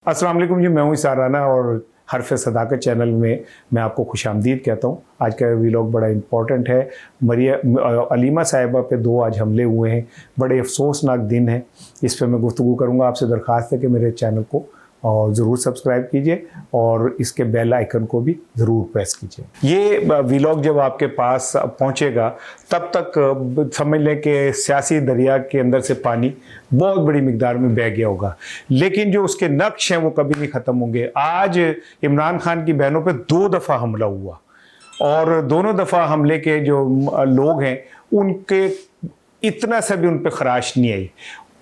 अस्सलाम वालेकुम जी, मैं हूँ इसार राना और हरफ सदाकत चैनल में मैं आपको खुशामदीद कहता हूँ। आज का व्लॉग बड़ा इंपॉर्टेंट है। अलीमा साहिबा पे 2 आज हमले हुए हैं। बड़े अफसोसनाक दिन है। इस पे मैं गुफ्तगू करूँगा। आपसे दरख्वास्त है कि मेरे चैनल को और ज़रूर सब्सक्राइब कीजिए और इसके बेल आइकन को भी ज़रूर प्रेस कीजिए। ये व्लॉग जब आपके पास पहुंचेगा तब तक समझ लें कि सियासी दरिया के अंदर से पानी बहुत बड़ी मिकदार में बह गया होगा, लेकिन जो उसके नक्श हैं वो कभी नहीं ख़त्म होंगे। आज इमरान खान की बहनों पे 2 दफ़ा हमला हुआ और दोनों दफ़ा हमले के जो लोग हैं उनके इतना सा भी उन पर खराश नहीं आई।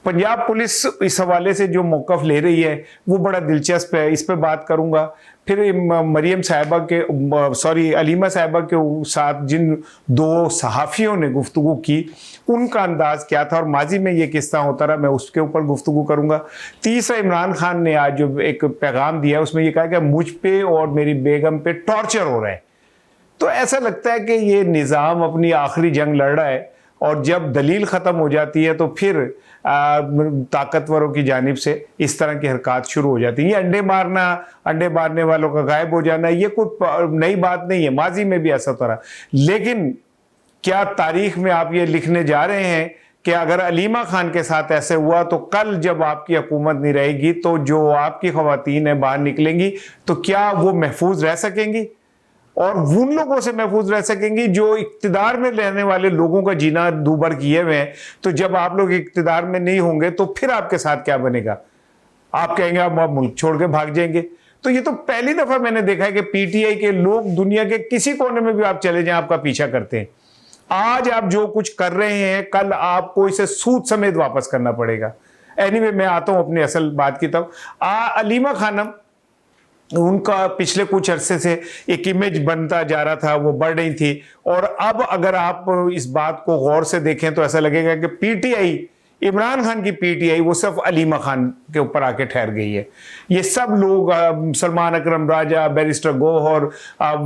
पंजाब पुलिस इस हवाले से जो मौक़िफ़ ले रही है वो बड़ा दिलचस्प है, इस पर बात करूँगा। फिर मरियम साहिबा के अलीमा साहिबा के साथ जिन 2 सहाफ़ियों ने गुफ्तगू की उनका अंदाज़ क्या था और माजी में ये किस्सा होता रहा, मैं उसके ऊपर गुफ्तगू करूँगा। तीसरा, इमरान खान ने आज जो एक पैगाम दिया उसमें ये कहा कि मुझ पे और मेरी बेगम पे टॉर्चर हो रहा है। तो ऐसा लगता है कि ये निज़ाम अपनी आखिरी जंग लड़ रहा है और जब दलील ख़त्म हो जाती है तो फिर ताकतवरों की जानिब से इस तरह की हरकत शुरू हो जाती है। ये अंडे मारने वालों का गायब हो जाना, ये कोई नई बात नहीं है, माजी में भी ऐसा था। लेकिन क्या तारीख में आप ये लिखने जा रहे हैं कि अगर अलीमा खान के साथ ऐसे हुआ तो कल जब आपकी हुकूमत नहीं रहेगी तो जो आपकी ख़वातीन हैं बाहर निकलेंगी तो क्या वो महफूज रह सकेंगी और उन लोगों से महफूज रह सकेंगी जो इक्तिदार में रहने वाले लोगों का जीना दूभर किए हुए हैं? तो जब आप लोग इक्तिदार में नहीं होंगे तो फिर आपके साथ क्या बनेगा? आप कहेंगे आप मुल्क छोड़ के भाग जाएंगे। तो ये तो पहली दफा मैंने देखा है कि पीटीआई के लोग दुनिया के किसी कोने में भी आप चले जाएं आपका पीछा करते हैं। आज आप जो कुछ कर रहे हैं कल आपको इसे सूद समेत वापस करना पड़ेगा। एनीवे, मैं आता हूं अपनी असल बात की तरफ। अलीमा खानम, उनका पिछले कुछ अरसे से एक इमेज बनता जा रहा था, वो बढ़ रही थी और अब अगर आप इस बात को गौर से देखें तो ऐसा लगेगा कि पीटीआई, इमरान खान की पीटीआई वो सिर्फ अलीमा खान के ऊपर आके ठहर गई है। ये सब लोग सलमान अकरम राजा, बैरिस्टर गौहर,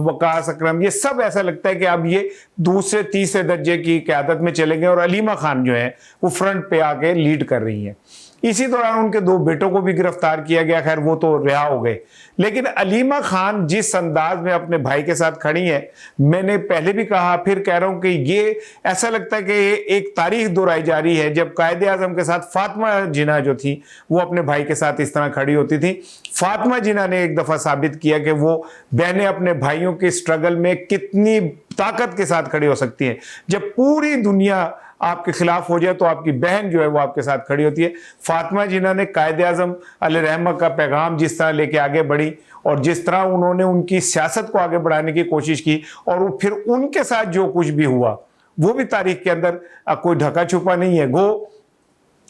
वकास अकरम, ये सब ऐसा लगता है कि अब ये दूसरे तीसरे दर्जे की क़यादत में चले गए और अलीमा खान जो है वो फ्रंट पे आके लीड कर रही हैं। इसी दौरान उनके 2 बेटों को भी गिरफ्तार किया गया, खैर वो तो रिहा हो गए। लेकिन अलीमा खान जिस अंदाज में अपने भाई के साथ खड़ी है, मैंने पहले भी कहा फिर कह रहा हूं कि ये ऐसा लगता है कि एक तारीख दोहराई जा रही है। जब कायदे आजम के साथ फातिमा जिन्ना जो थी वो अपने भाई के साथ इस तरह खड़ी होती थी। फातिमा जिन्ना ने एक दफा साबित किया कि वो बहनें अपने भाइयों के स्ट्रगल में कितनी ताकत के साथ खड़ी हो सकती हैं। जब पूरी दुनिया आपके खिलाफ हो जाए तो आपकी बहन जो है वो आपके साथ खड़ी होती है। फातिमा जिन्ना ने कायदे आज़म अलैहिर्रहमा का पैगाम जिस तरह लेके आगे बढ़ी और जिस तरह उन्होंने उनकी सियासत को आगे बढ़ाने की कोशिश की और फिर उनके साथ जो कुछ भी हुआ वो भी तारीख के अंदर कोई ढका छुपा नहीं है। गो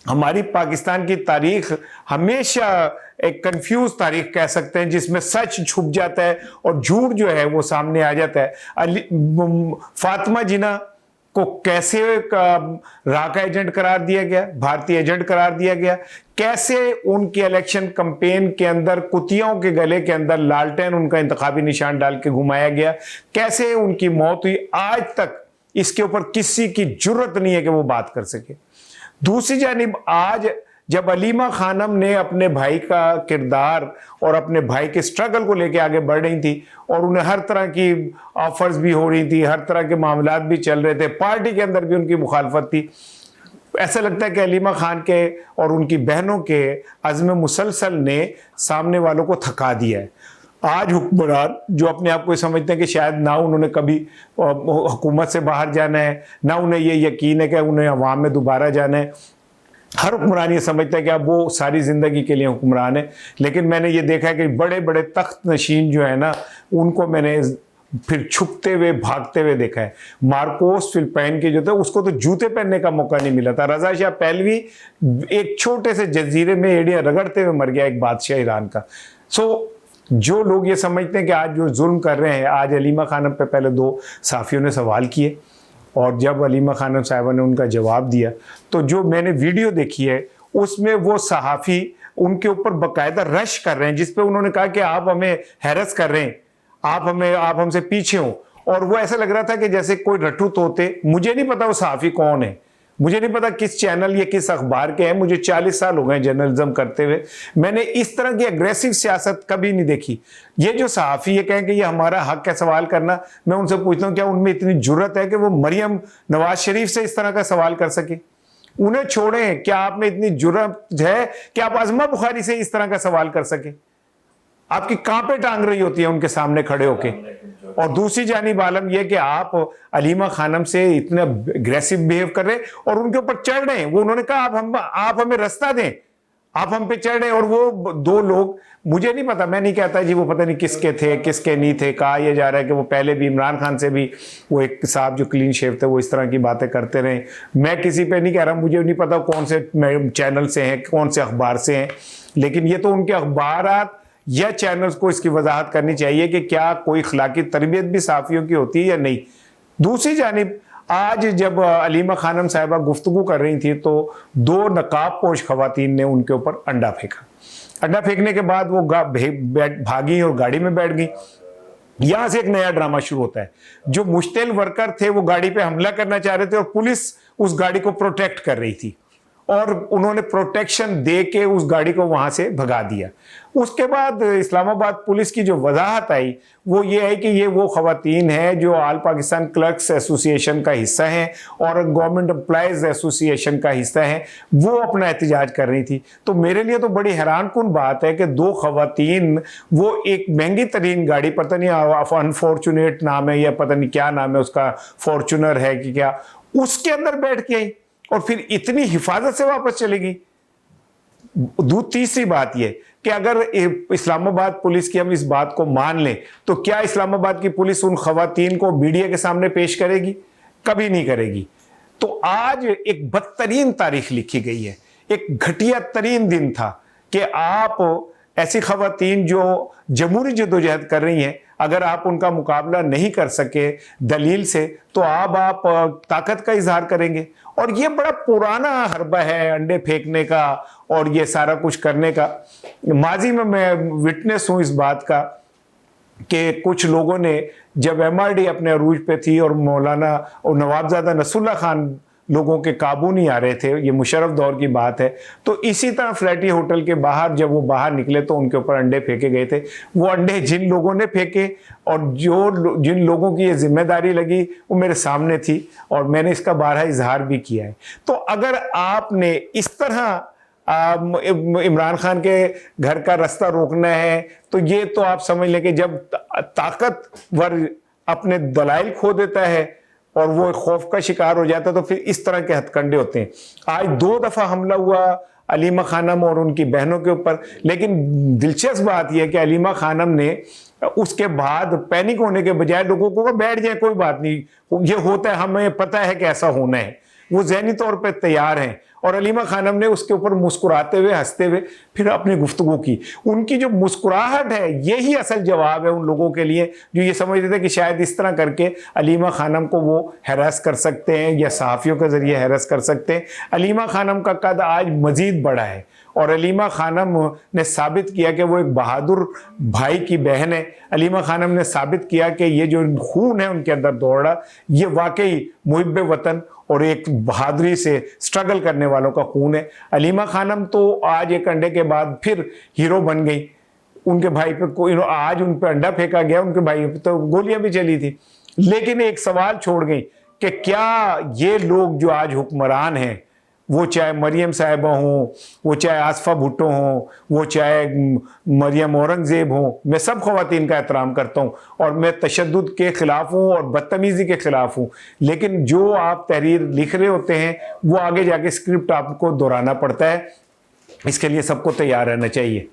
हमारी पाकिस्तान की तारीख हमेशा एक कंफ्यूज तारीख कह सकते हैं जिसमें सच छुप जाता है और झूठ जो है वो सामने आ जाता है। फातिमा जिन्ना को कैसे राका एजेंट करार दिया गया, भारतीय एजेंट करार दिया गया, कैसे उनके इलेक्शन कैंपेन के अंदर कुतियों के गले के अंदर लालटेन उनका इंतखाबी निशान डाल के घुमाया गया, कैसे उनकी मौत हुई, आज तक इसके ऊपर किसी की जुर्रत नहीं है कि वो बात कर सके। दूसरी जानिब आज जब अलीमा खानम ने अपने भाई का किरदार और अपने भाई के स्ट्रगल को लेके आगे बढ़ रही थी और उन्हें हर तरह की ऑफर्स भी हो रही थी, हर तरह के मामलात भी चल रहे थे, पार्टी के अंदर भी उनकी मुखालफत थी, ऐसा लगता है कि अलीमा खान के और उनकी बहनों के अज़्म मुसलसल ने सामने वालों को थका दिया है। आज हुक्मरान जो अपने आप को समझते हैं कि शायद ना उन्होंने कभी हुकूमत से बाहर जाना है, ना उन्हें ये यकीन है कि उन्हें अवाम में दोबारा जाना है, हर हुक्मरान ये समझता है कि अब वो सारी ज़िंदगी के लिए हुक्मरान है। लेकिन मैंने ये देखा है कि बड़े बड़े तख्त नशीन जो है ना उनको मैंने फिर छुपते हुए भागते हुए देखा है। मार्कोस फिलिपाइन के जो थे उसको तो जूते पहनने का मौका नहीं मिला था। रज़ा शाह पहलवी एक छोटे से जजीरे में एड़ियाँ रगड़ते हुए मर गया, एक बादशाह ईरान का। जो लोग ये समझते हैं कि आज जो जुल्म कर रहे हैं, आज अलीमा खानम पे पहले 2 साफ़ियों ने सवाल किए और जब अलीमा खानम साहिबा ने उनका जवाब दिया तो जो मैंने वीडियो देखी है उसमें वो सहाफ़ी उनके ऊपर बाकायदा रश कर रहे हैं, जिस पे उन्होंने कहा कि आप हमें हैरस कर रहे हैं, आप हमसे पीछे हो। और वो ऐसा लग रहा था कि जैसे कोई रट्टू तोते, मुझे नहीं पता वो सहाफ़ी कौन है, मुझे नहीं पता किस चैनल या किस अखबार के हैं, मुझे 40 साल हो गए जर्नलिज्म करते हुए, मैंने इस तरह की एग्रेसिव सियासत कभी नहीं देखी। ये जो सहाफ़ी ये कहें कि ये हमारा हक है सवाल करना, मैं उनसे पूछता हूँ क्या उनमें इतनी जुर्रत है कि वो मरियम नवाज शरीफ से इस तरह का सवाल कर सके? उन्हें छोड़ें, क्या आप में इतनी जुर्रत है कि आप अज़मा बुखारी से इस तरह का सवाल कर सके? आपकी कहां पे टांग रही होती है उनके सामने खड़े होके? और दूसरी जानिब आलम यह कि आप अलीमा खानम से इतना एग्रेसिव बिहेव कर रहे हैं और उनके ऊपर चढ़ रहे हैं। वो उन्होंने कहा आप हमें रास्ता दें, आप हम पे चढ़ रहे हैं। और वो दो लोग, मुझे नहीं पता, मैं नहीं कहता जी वो पता नहीं किसके थे किसके नहीं थे। कहा यह जा रहा है कि वो पहले भी इमरान खान से भी वो एक साहब जो क्लीन शेव थे वो इस तरह की बातें करते रहे। मैं किसी पे नहीं कह रहा, मुझे नहीं पता कौन से चैनल से हैं कौन से अखबार से हैं, लेकिन ये तो उनके अखबार या चैनल्स को इसकी वजाहत करनी चाहिए कि क्या कोई अखलाकी तरबियत भी साफियों की होती है या नहीं। दूसरी जानिब आज जब अलीमा खानम साहिबा गुफ्तगू कर रही थी तो दो नकाबपोश खवातीन ने उनके ऊपर अंडा फेंका। अंडा फेंकने के बाद वो भागी और गाड़ी में बैठ गई। यहां से एक नया ड्रामा शुरू होता है। जो मुश्तिल वर्कर थे वो गाड़ी पे हमला करना चाह रहे थे और पुलिस उस गाड़ी को प्रोटेक्ट कर रही थी और उन्होंने प्रोटेक्शन दे के उस गाड़ी को वहां से भगा दिया। उसके बाद इस्लामाबाद पुलिस की जो वजाहत आई वो ये है कि ये वो खवातीन हैं जो ऑल पाकिस्तान क्लर्क्स एसोसिएशन का हिस्सा हैं और गवर्नमेंट एम्प्लॉयज़ एसोसिएशन का हिस्सा हैं, वो अपना एहतजाज कर रही थी। तो मेरे लिए तो बड़ी हैरानकुन बात है कि दो खवातीन वो एक महंगी तरीन गाड़ी, पता नहीं अनफॉर्चुनेट नाम है या पता नहीं क्या नाम है उसका, फॉर्चूनर है कि क्या, उसके अंदर बैठ के आई और फिर इतनी हिफाजत से वापस चलेगी। तीसरी बात यह कि अगर इस्लामाबाद पुलिस की हम इस बात को मान लें तो क्या इस्लामाबाद की पुलिस उन खवातीन को मीडिया के सामने पेश करेगी? कभी नहीं करेगी। तो आज एक बदतरीन तारीख लिखी गई है, एक घटिया तरीन दिन था कि आप ऐसी खवातीन जो जमहूरी जदोजहद कर रही हैं, अगर आप उनका मुकाबला नहीं कर सके दलील से तो आप ताकत का इजहार करेंगे। और ये बड़ा पुराना हरबा है अंडे फेंकने का और ये सारा कुछ करने का। माजी में मैं विटनेस हूं इस बात का कि कुछ लोगों ने जब MRD अपने अरूज पे थी और मौलाना और नवाबजादा नसरुल्लाह खान लोगों के काबू नहीं आ रहे थे, ये मुशर्रफ दौर की बात है, तो इसी तरह फ्लैटी होटल के बाहर जब वो बाहर निकले तो उनके ऊपर अंडे फेंके गए थे। वो अंडे जिन लोगों ने फेंके और जिन लोगों की ये जिम्मेदारी लगी वो मेरे सामने थी और मैंने इसका बारहा इजहार भी किया है। तो अगर आपने इस तरह इमरान खान के घर का रास्ता रोकना है तो ये तो आप समझ लें कि जब ताकतवर अपने दलाइल खो देता है और वो खौफ का शिकार हो जाता है तो फिर इस तरह के हथकंडे होते हैं। आज 2 दफा हमला हुआ अलीमा खानम और उनकी बहनों के ऊपर, लेकिन दिलचस्प बात यह है कि अलीमा खानम ने उसके बाद पैनिक होने के बजाय लोगों को बैठ जाए कोई बात नहीं, ये होता है, हमें पता है कि ऐसा होना है, वो ज़हनी तौर पे तैयार हैं। और अलीमा खानम ने उसके ऊपर मुस्कुराते हुए हंसते हुए फिर अपनी गुफ्तगू की। उनकी जो मुस्कुराहट है यही असल जवाब है उन लोगों के लिए जो ये समझते थे कि शायद इस तरह करके अलीमा खानम को वो हैरास कर सकते हैं या सहाफ़ियों के ज़रिए हैरास कर सकते हैं। अलीमा खानम का कद आज मज़ीद बढ़ा है और अलीमा खानम ने साबित किया कि वो एक बहादुर भाई की बहन है। अलीमा खानम ने साबित किया कि ये जो खून है उनके अंदर दौड़ रहा ये वाकई मुहिब्बे वतन और एक बहादुरी से स्ट्रगल करने वालों का खून है। अलीमा खानम तो आज एक अंडे के बाद फिर हीरो बन गई। उनके भाई पे कोई आज उन पे अंडा फेंका गया, उनके भाई पे तो गोलियां भी चली थी, लेकिन एक सवाल छोड़ गई कि क्या ये लोग जो आज हुक्मरान हैं, वो चाहे मरियम साहिबा हों, वो चाहे आसफा भुट्टो हों, वो चाहे मरियम औरंगज़ेब हों, मैं सब ख़वातीन का एहतराम करता हूँ और मैं तशद्दुद के ख़िलाफ़ हूँ और बदतमीज़ी के ख़िलाफ़ हूँ, लेकिन जो आप तहरीर लिख रहे होते हैं वो आगे जाके स्क्रिप्ट आपको दोहराना पड़ता है। इसके लिए सबको तैयार रहना चाहिए।